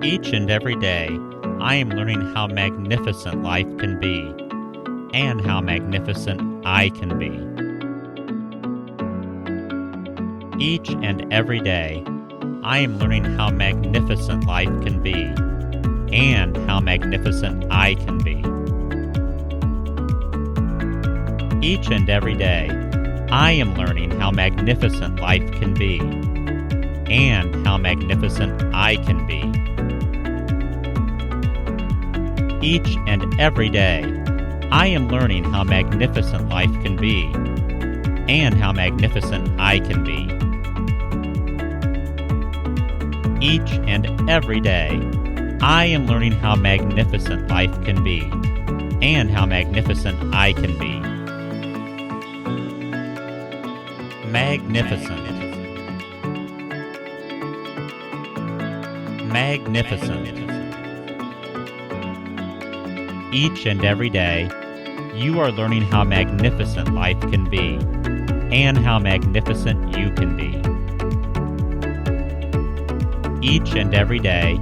Each and every day, I am learning how magnificent life can be, and how magnificent I can be. Each and every day, I am learning how magnificent life can be, and how magnificent I can be. Each and every day, I am learning how magnificent life can be, and how magnificent I can be. Each and every day, I am learning how magnificent life can be, and how magnificent I can be. Each and every day, I am learning how magnificent life can be, and how magnificent I can be. Magnificent. Magnificent. Each and every day, you are learning how magnificent life can be, and how magnificent you can be. Each and every day,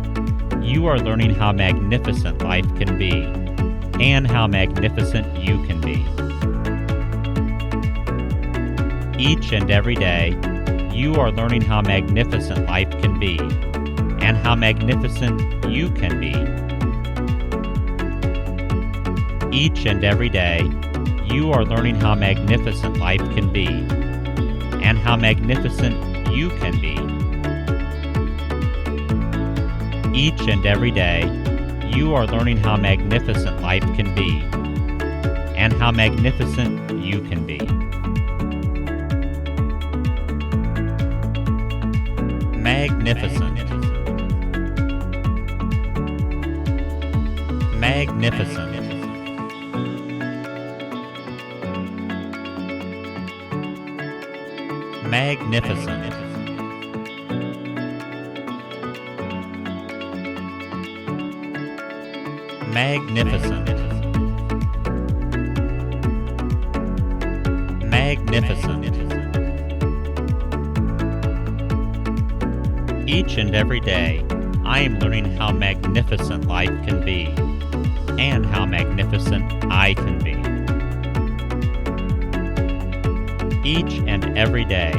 you are learning how magnificent life can be, and how magnificent you can be. Each and every day, you are learning how magnificent life can be, and how magnificent you can be. Each and every day, you are learning how magnificent life can be, and how magnificent you can be. Each and every day, you are learning how magnificent life can be, and how magnificent you can be. Magnificent. Magnificent. Magnificent. Magnificent. Magnificent. Each and every day, I am learning how magnificent life can be, and how magnificent I can be. Each and every day,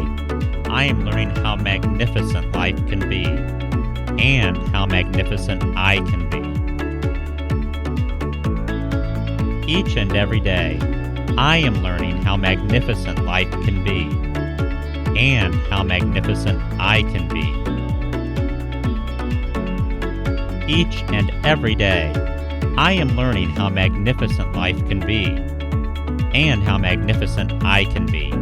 I am learning how magnificent life can be, and how magnificent I can be. Each and every day, I am learning how magnificent life can be, and how magnificent I can be. Each and every day, I am learning how magnificent life can be, and how magnificent I can be.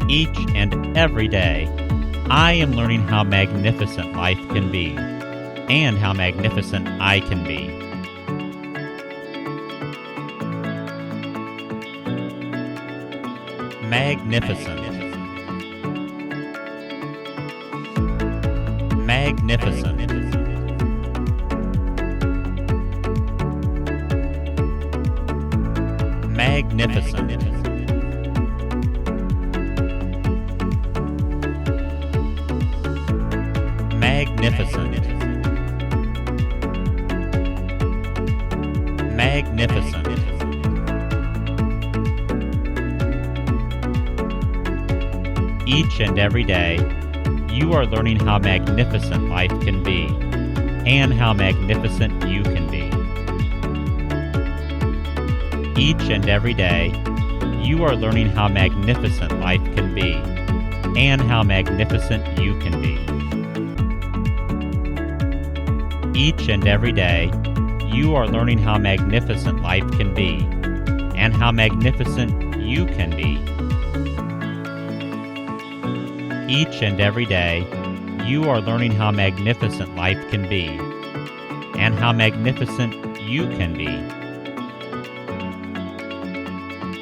Each and every day, I am learning how magnificent life can be, and how magnificent I can be. Magnificent. Magnificent. Magnificent. Magnificent. Magnificent. Each and every day, you are learning how magnificent life can be, and how magnificent you can be. Each and every day, you are learning how magnificent life can be, and how magnificent you can be. Each and every day, you are learning how magnificent life can be, and how magnificent you can be. Each and every day, you are learning how magnificent life can be, and how magnificent you can be.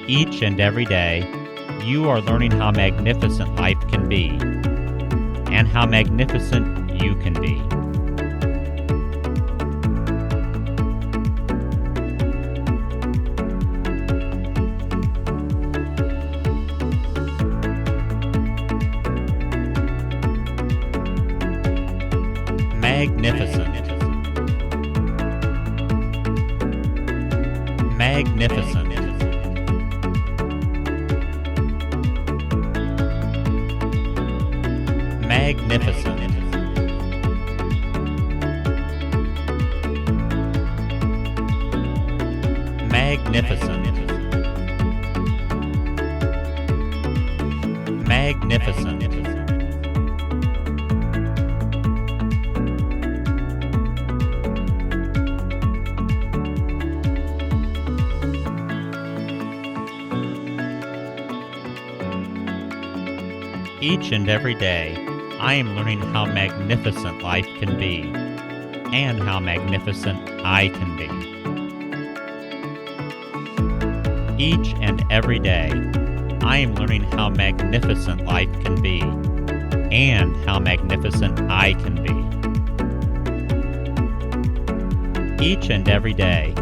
Each and every day, you are learning how magnificent life can be, and how magnificent you can be. magnificent, magnificent, magnificent, magnificent, magnificent, each and every day, I am learning how magnificent life can be, and how magnificent I can be. Each and every day, I am learning how magnificent life can be, and how magnificent I can be. Each and every day,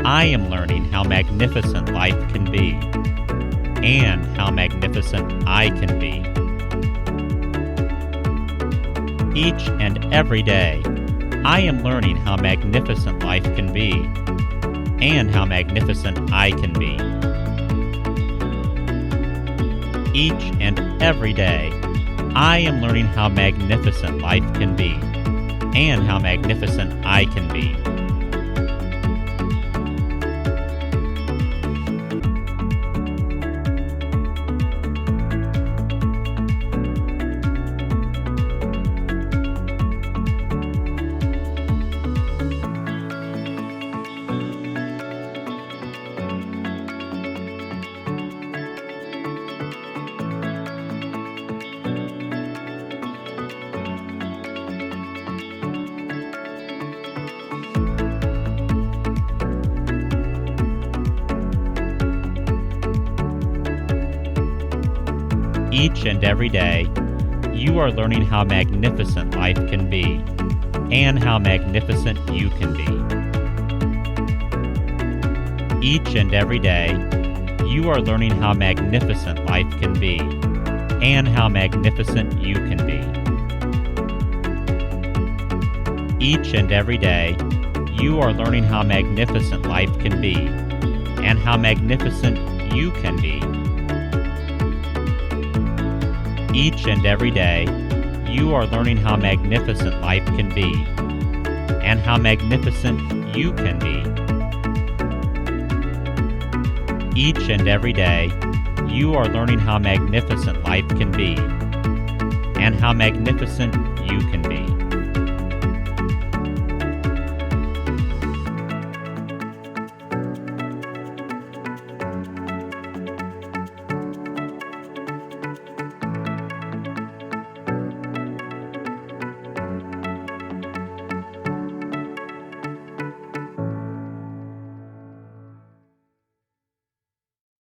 I am learning how magnificent life can be, and how magnificent I can be. Each and every day, I am learning how magnificent life can be, and how magnificent I can be. Each and every day, I am learning how magnificent life can be, and how magnificent I can be. Each and every day, you are learning how magnificent life can be, and how magnificent you can be. Each and every day, you are learning how magnificent life can be, and how magnificent you can be. Each and every day, you are learning how magnificent life can be, and how magnificent you can be. Each and every day, you are learning how magnificent life can be, and how magnificent you can be. Each and every day, you are learning how magnificent life can be, and how magnificent you can be.